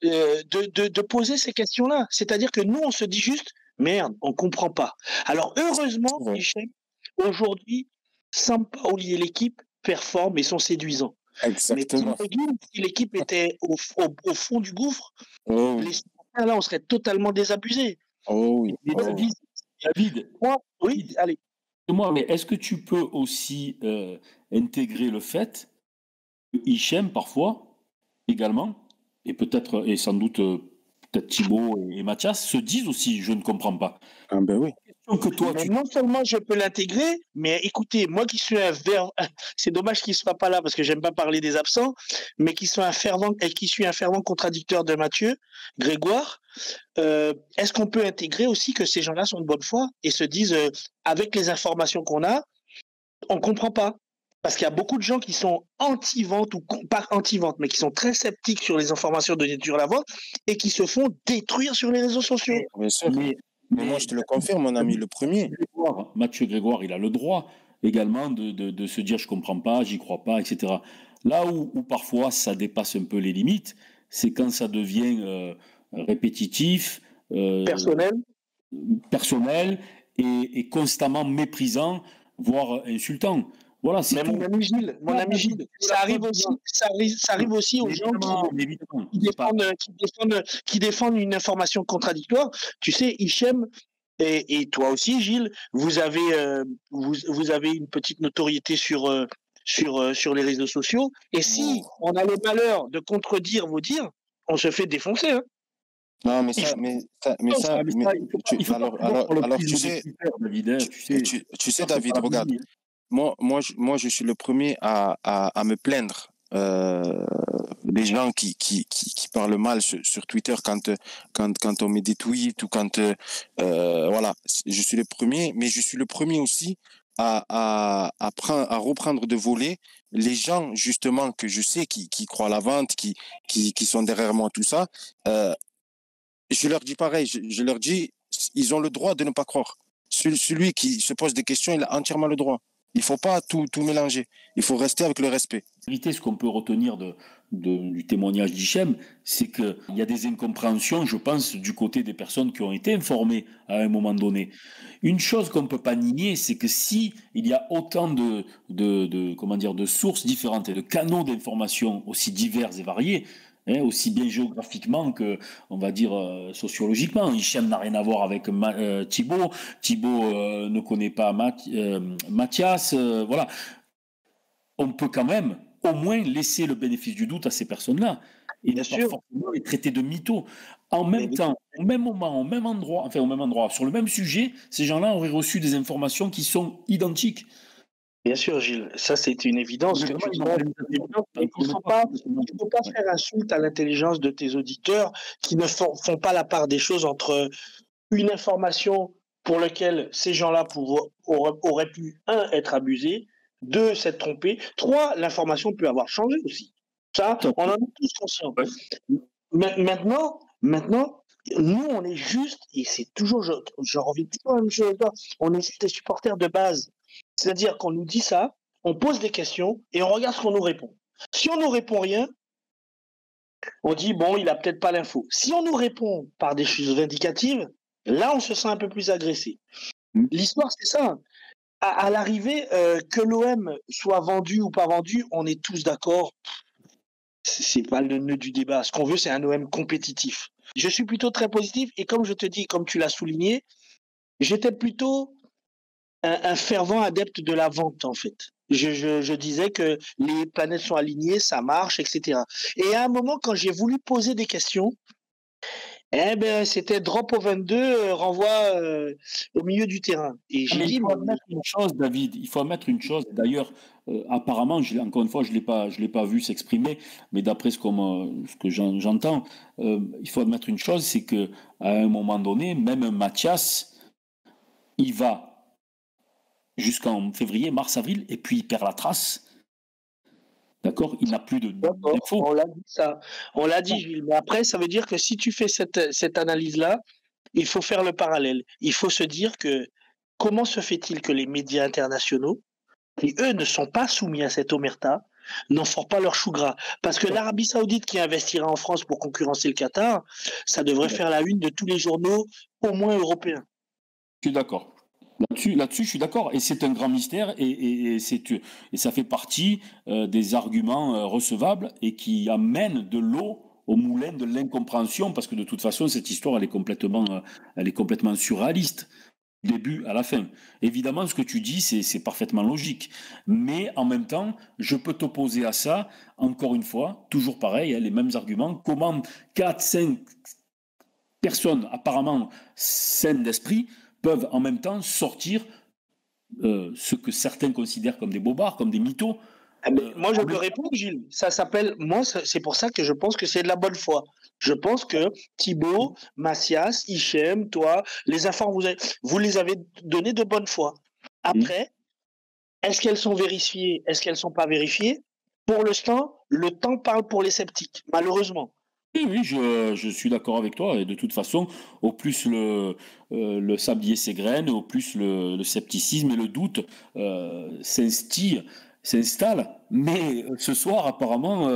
de poser ces questions-là. C'est-à-dire que nous, on se dit juste, merde, on comprend pas. Alors heureusement, Hichem, aujourd'hui, Sampaoli et l'équipe performent et sont séduisants. Exactement. Mais si l'équipe était au fond du gouffre, les supporters là, on serait totalement désabusés. David, oui, allez. Mais est-ce que tu peux aussi intégrer le fait que Hichem, parfois, également, et peut-être, et sans doute, peut-être Thibaut et Mathias se disent aussi, je ne comprends pas. Ah ben oui. Que toi, non seulement je peux l'intégrer, mais écoutez, moi qui suis c'est dommage qu'il ne soit pas là parce que j'aime pas parler des absents, mais qui suis un fervent contradicteur de Mathieu, Grégoire, est-ce qu'on peut intégrer aussi que ces gens-là sont de bonne foi et se disent, avec les informations qu'on a, on ne comprend pas? Parce qu'il y a beaucoup de gens qui sont anti-vente, ou pas anti-vente, mais qui sont très sceptiques sur les informations données sur la vente et qui se font détruire sur les réseaux sociaux. Bien sûr. Mais moi, je te le confirme, mon ami, le premier. Mathieu Grégoire, il a le droit également de se dire je comprends pas, j'y crois pas, etc. Là où parfois ça dépasse un peu les limites, c'est quand ça devient répétitif, personnel et constamment méprisant, voire insultant. Voilà, mais mon ami Gilles, ça arrive aussi aux gens qui défendent une information contradictoire. Tu sais, Hichem, et toi aussi, Gilles, vous avez une petite notoriété sur les réseaux sociaux. Et si on a le malheur de contredire vos dires, on se fait défoncer. Hein. Non, mais tu sais, David, regarde. Moi, je suis le premier à me plaindre des gens qui parlent mal sur Twitter quand on met des tweets ou quand voilà, je suis le premier, mais je suis le premier aussi à reprendre de voler les gens justement que je sais qui croient à la vente, qui sont derrière moi, tout ça. Je leur dis pareil, je leur dis, ils ont le droit de ne pas croire. Celui qui se pose des questions, il a entièrement le droit. Il ne faut pas tout mélanger. Il faut rester avec le respect. En réalité, ce qu'on peut retenir du témoignage d'Hichem, c'est qu'il y a des incompréhensions, je pense, du côté des personnes qui ont été informées à un moment donné. Une chose qu'on ne peut pas nier, c'est que si il y a autant de sources différentes et de canaux d'information aussi divers et variés, aussi bien géographiquement que, on va dire, sociologiquement. Hichem n'a rien à voir avec Thibaut. Thibaut ne connaît pas Mathias. Voilà. On peut quand même au moins laisser le bénéfice du doute à ces personnes-là et ne pas forcément les traiter de mythos. En même temps, au même moment, au même endroit, sur le même sujet, ces gens-là auraient reçu des informations qui sont identiques. Bien sûr, Gilles, ça c'est une évidence. Il ne faut pas faire insulte à l'intelligence de tes auditeurs qui ne font pas la part des choses entre une information pour laquelle ces gens-là auraient pu, 1, être abusés, 2, s'être trompés, 3, l'information peut avoir changé aussi. Ça, on en est tous conscients. Maintenant, nous, on est juste, et c'est toujours, je reviens toujours à la même chose, on est juste des supporters de base. C'est-à-dire qu'on nous dit ça, on pose des questions et on regarde ce qu'on nous répond. Si on nous répond rien, on dit bon, il a peut-être pas l'info. Si on nous répond par des choses vindicatives, là, on se sent un peu plus agressé. L'histoire, c'est ça. À l'arrivée, que l'OM soit vendu ou pas vendu, on est tous d'accord. C'est pas le nœud du débat. Ce qu'on veut, c'est un OM compétitif. Je suis plutôt très positif et comme je te dis, comme tu l'as souligné, j'étais plutôt un fervent adepte de la vente, en fait. Je disais que les planètes sont alignées, ça marche, etc. Et à un moment, quand j'ai voulu poser des questions, eh ben, c'était drop au 22, renvoi au milieu du terrain. Et j'ai Mais il dit, faut admettre une chose, David. Il faut admettre une chose. D'ailleurs, apparemment, encore une fois, je l'ai pas vu s'exprimer, mais d'après ce que j'entends, il faut admettre une chose, c'est que à un moment donné, même Mathias, il va jusqu'en février, mars, avril, et puis il perd la trace. D'accord? Il n'a plus d'infos. on l'a dit ça. On l'a dit, Gilles. Mais après, ça veut dire que si tu fais cette analyse-là, il faut faire le parallèle. Il faut se dire que comment se fait-il que les médias internationaux, qui eux ne sont pas soumis à cette omerta, n'en font pas leur chou gras? Parce que l'Arabie Saoudite qui investira en France pour concurrencer le Qatar, ça devrait faire la une de tous les journaux, au moins européens. Je suis d'accord. Là-dessus, je suis d'accord. Et c'est un grand mystère et ça fait partie des arguments recevables et qui amènent de l'eau au moulin de l'incompréhension parce que de toute façon, cette histoire, elle est complètement surréaliste. Du début à la fin. Évidemment, ce que tu dis, c'est parfaitement logique. Mais en même temps, je peux t'opposer à ça, encore une fois, toujours pareil, hein, les mêmes arguments. Comment 4, 5 personnes apparemment saines d'esprit peuvent en même temps sortir ce que certains considèrent comme des bobards, comme des mythos. Moi, je te réponds, Gilles. Ça s'appelle. Moi, c'est pour ça que je pense que c'est de la bonne foi. Je pense que Thibaut, Macias, Hichem, toi, les infos, vous les avez données de bonne foi. Après, est-ce qu'elles sont vérifiées? Est-ce qu'elles ne sont pas vérifiées? Pour l'instant, le temps parle pour les sceptiques, malheureusement. Oui, je suis d'accord avec toi. Et de toute façon, au plus le sablier s'égrène, au plus le scepticisme et le doute s'installent. Mais ce soir, apparemment,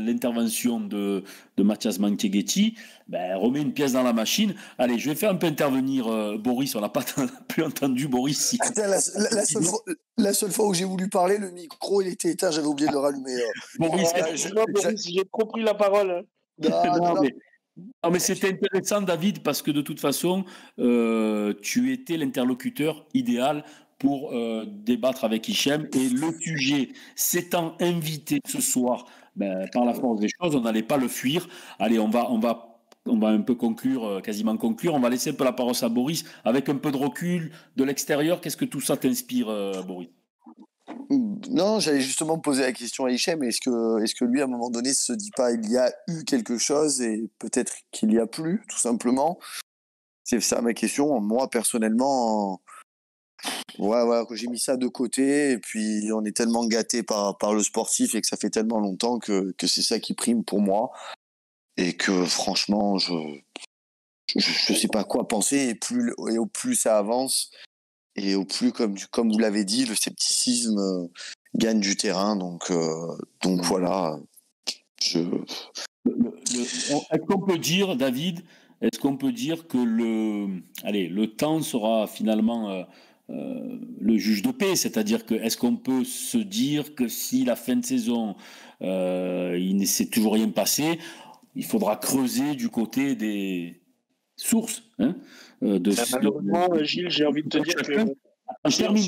l'intervention de Mathias Manteghetti remet une pièce dans la machine. Allez, je vais faire un peu intervenir Boris. On n'a pas plus entendu Boris. Attends, la seule fois où j'ai voulu parler, le micro il était éteint, j'avais oublié de le rallumer. Boris, j'ai trop pris la parole. Non, mais c'était intéressant, David, parce que de toute façon, tu étais l'interlocuteur idéal pour débattre avec Hichem. Et le sujet s'étant invité ce soir par la force des choses, on n'allait pas le fuir. Allez, on va un peu conclure, quasiment conclure. On va laisser un peu la parole à Boris. Avec un peu de recul de l'extérieur, qu'est-ce que tout ça t'inspire, Boris? Non, j'allais justement poser la question à Hichem. Est-ce que lui, à un moment donné, se dit pas il y a eu quelque chose et peut-être qu'il y a plus, tout simplement? C'est ça ma question. Moi, personnellement, ouais, j'ai mis ça de côté et puis on est tellement gâté par le sportif et que ça fait tellement longtemps que c'est ça qui prime pour moi et que franchement, je sais pas quoi penser et au plus ça avance. Et au plus, comme vous l'avez dit, le scepticisme gagne du terrain. Donc voilà. Est-ce qu'on peut dire, David, que le temps sera finalement le juge de paix? C'est-à-dire que est-ce qu'on peut se dire que si la fin de saison, il ne s'est toujours rien passé, il faudra creuser du côté des sources, hein, malheureusement, Gilles, j'ai envie de te dire que je termine.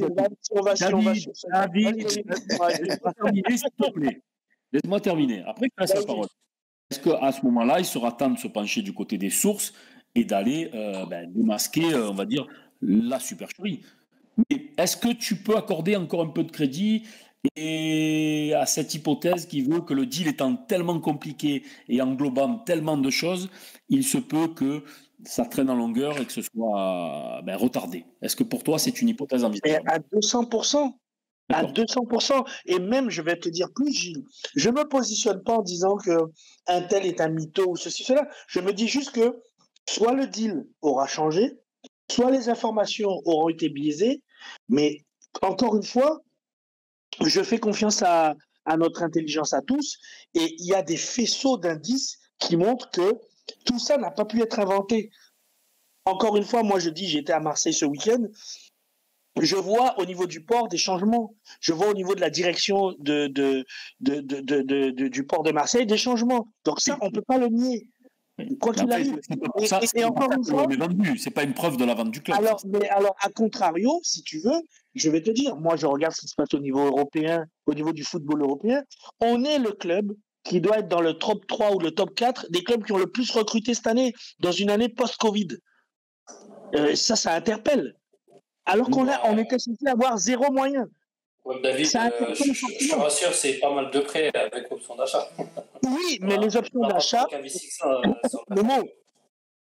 David, s'il te plaît. Laisse-moi terminer. Après, je passe la parole. Est-ce qu'à ce moment-là, il sera temps de se pencher du côté des sources et d'aller démasquer, on va dire, la supercherie? Mais est-ce que tu peux accorder encore un peu de crédit à cette hypothèse qui veut que le deal étant tellement compliqué et englobant tellement de choses, il se peut que ça traîne en longueur et que ce soit retardé? Est-ce que pour toi, c'est une hypothèse envisageable? À 200%. À 200%. Et même, je vais te dire plus, Gilles, je ne me positionne pas en disant qu'un tel est un mytho ou ceci, cela. Je me dis juste que soit le deal aura changé, soit les informations auront été biaisées, mais encore une fois, je fais confiance à notre intelligence à tous, et il y a des faisceaux d'indices qui montrent que tout ça n'a pas pu être inventé. Encore une fois, moi je dis, j'étais à Marseille ce week-end, Je vois au niveau du port des changements. Je vois au niveau de la direction du port de Marseille des changements. Donc ça, on ne peut pas le nier. Quoi qu'il arrive. Et encore une fois, c'est pas une preuve de la vente du club. Alors, à contrario, si tu veux, je vais te dire, moi, je regarde ce qui se passe au niveau européen, au niveau du football européen. On est le club qui doit être dans le top 3 ou le top 4 des clubs qui ont le plus recruté cette année, dans une année post-Covid. Ça interpelle. Alors qu'on était censé avoir 0 moyen. Ouais, David, je te rassure, c'est pas mal de prêts avec option d'achat. Oui, mais les options d'achat.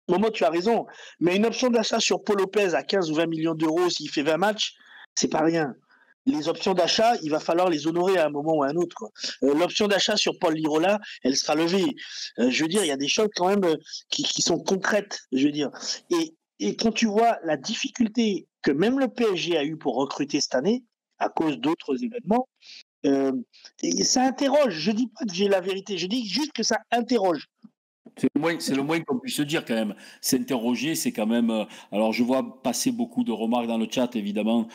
Momo, tu as raison. Mais une option d'achat sur Paul Lopez à 15 ou 20 millions d'euros, s'il fait 20 matchs, c'est pas rien. Les options d'achat, il va falloir les honorer à un moment ou à un autre, quoi. L'option d'achat sur Paul Lirola, elle sera levée. Je veux dire, il y a des choses quand même qui sont concrètes, je veux dire. Et quand tu vois la difficulté que même le PSG a eu pour recruter cette année, à cause d'autres événements, ça interroge. Je dis pas que j'ai la vérité, je dis juste que ça interroge. C'est le moins qu'on puisse se dire quand même. S'interroger, c'est quand même. Alors je vois passer beaucoup de remarques dans le chat, évidemment,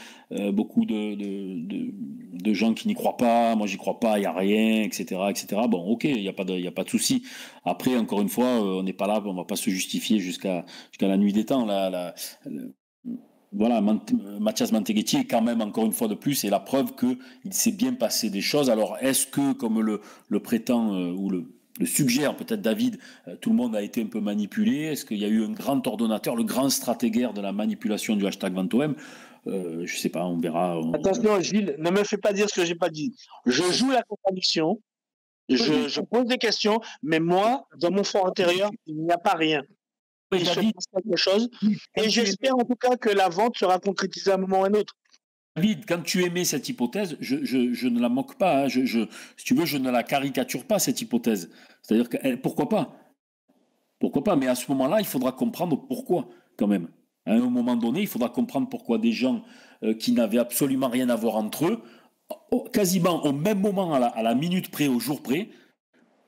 beaucoup de gens qui n'y croient pas. Moi, j'y crois pas, il y a rien, etc., etc. Bon, ok, il y a pas de souci. Après, encore une fois, on n'est pas là, on va pas se justifier jusqu'à la nuit des temps. Voilà, Mathias Manteghetti est quand même, encore une fois de plus, c'est la preuve qu'il s'est bien passé des choses. Alors, est-ce que, comme le prétend ou le suggère peut-être David, tout le monde a été un peu manipulé? Est-ce qu'il y a eu un grand ordonnateur, le grand stratégaire de la manipulation du hashtag VantoM? Je sais pas, on verra. Attention, Gilles, ne me fais pas dire ce que j'ai pas dit. Je joue la contradiction, je pose des questions, mais moi, dans mon fort intérieur, il n'y a pas rien. Il se passe quelque chose, et j'espère en tout cas que la vente sera concrétisée à un moment ou à un autre. David, quand tu émets cette hypothèse, je ne la moque pas, hein, si tu veux, je ne la caricature pas, cette hypothèse. C'est-à-dire que, pourquoi pas? Pourquoi pas? Mais à ce moment-là, il faudra comprendre pourquoi, quand même. À un moment donné, il faudra comprendre pourquoi des gens qui n'avaient absolument rien à voir entre eux, quasiment au même moment, à la minute près, au jour près,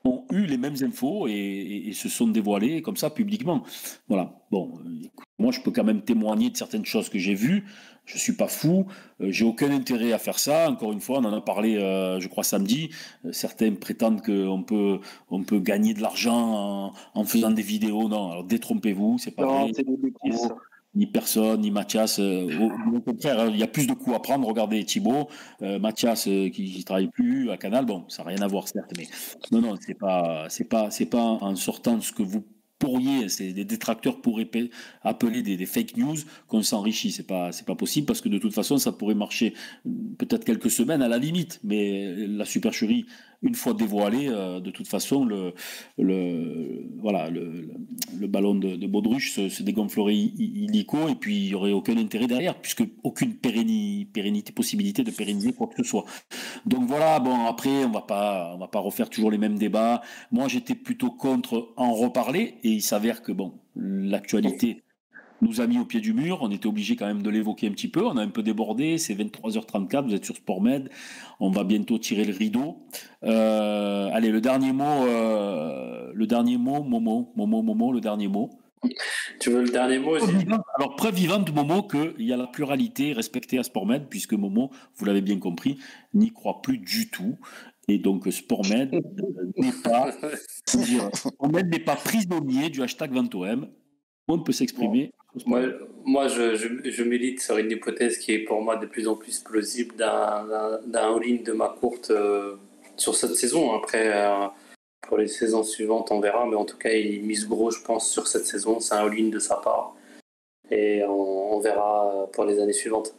ont eu les mêmes infos et se sont dévoilés comme ça publiquement. Voilà. Bon, écoute, moi je peux quand même témoigner de certaines choses que j'ai vues. Je suis pas fou, j'ai aucun intérêt à faire ça. Encore une fois, on en a parlé, je crois samedi. Certains prétendent qu'on peut gagner de l'argent en faisant des vidéos. Non, alors détrompez-vous, c'est pas vrai. C'est des bêtises. Ni personne, ni Mathias. Au contraire, il y a plus de coups à prendre. Regardez Thibaut, Mathias qui travaille plus à Canal. Bon, ça n'a rien à voir, certes, mais non, c'est pas en sortant de ce que vous pourriez, c'est des détracteurs pourraient appeler des fake news qu'on s'enrichit. C'est pas possible parce que de toute façon, ça pourrait marcher peut-être quelques semaines à la limite, mais la supercherie, une fois dévoilée, de toute façon, le ballon de baudruche se dégonflerait illico et puis il n'y aurait aucun intérêt derrière, puisque aucune possibilité de pérenniser quoi que ce soit. Donc voilà, bon, après, on va pas refaire toujours les mêmes débats. Moi, j'étais plutôt contre en reparler et il s'avère que, bon, l'actualité nous a mis au pied du mur, on était obligé quand même de l'évoquer un petit peu, on a un peu débordé, c'est 23h34, vous êtes sur SportMed, on va bientôt tirer le rideau. Allez, le dernier mot, Momo, le dernier mot. Tu veux le dernier mot aussi? Alors, preuve vivante, Momo, qu'il y a la pluralité respectée à SportMed, puisque Momo, vous l'avez bien compris, n'y croit plus du tout. Et donc, SportMed n'est pas prisonnier du hashtag VantoM. On peut s'exprimer. Moi, je milite sur une hypothèse qui est pour moi de plus en plus plausible d'un all-in de ma courte sur cette saison. Après, pour les saisons suivantes, on verra. Mais en tout cas, il mise gros, je pense, sur cette saison. C'est un all-in de sa part. Et on verra pour les années suivantes.